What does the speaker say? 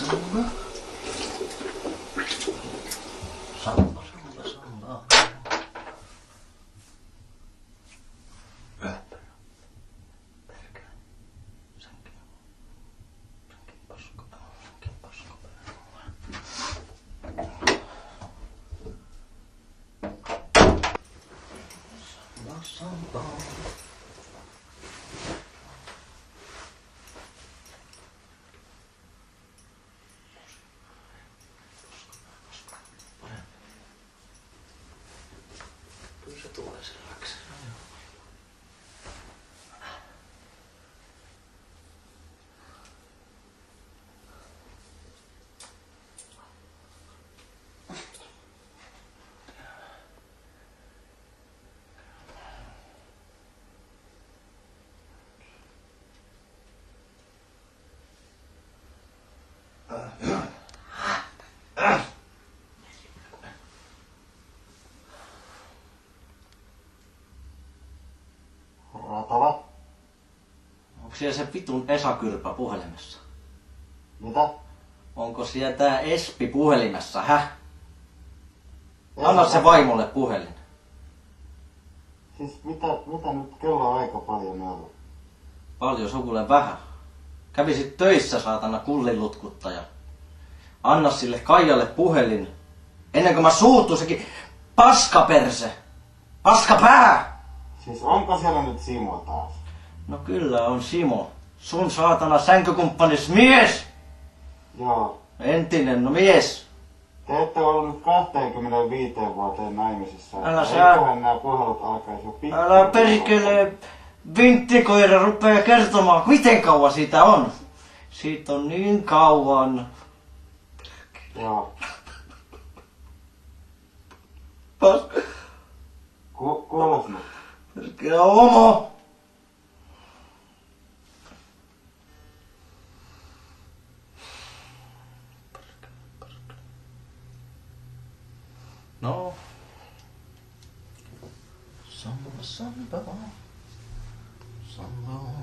Samba. Samba, samba, samba. Perkele. Senkin paska. Senkin paska. Samba, samba. Kyllä se tulee selväksi. Ratala? Onko siellä se vitun Esa-kyrpä puhelimessa? Mitä? Onko siellä tää Espi puhelimessa, häh? Anna se vaimolle puhelin. Siis mitä nyt kello on aika paljon ollut? Paljon sukulle vähän. Kävisit töissä, saatana kullilutkuttaja. Anna sille Kaijalle puhelin. Ennen kuin mä suutun sekin paskaperse. Paskapää! Siis onko siellä nyt Simo taas? No kyllä on Simo. Sun saatana sänkykumppanis mies! Joo. Entinen, no mies. Te ette ollut nyt 25 vuoteen naimisissa. Älä sä- Eiköhän nämä puhelut alkaisi jo pikkuhiljaa. Älä perkele, vinttikoira rupea kertomaan, miten kauan siitä on. Siitä on niin kauan. Joo. Pas- Kuules nyt. Perkele homo. No. Samba, samba. Samba.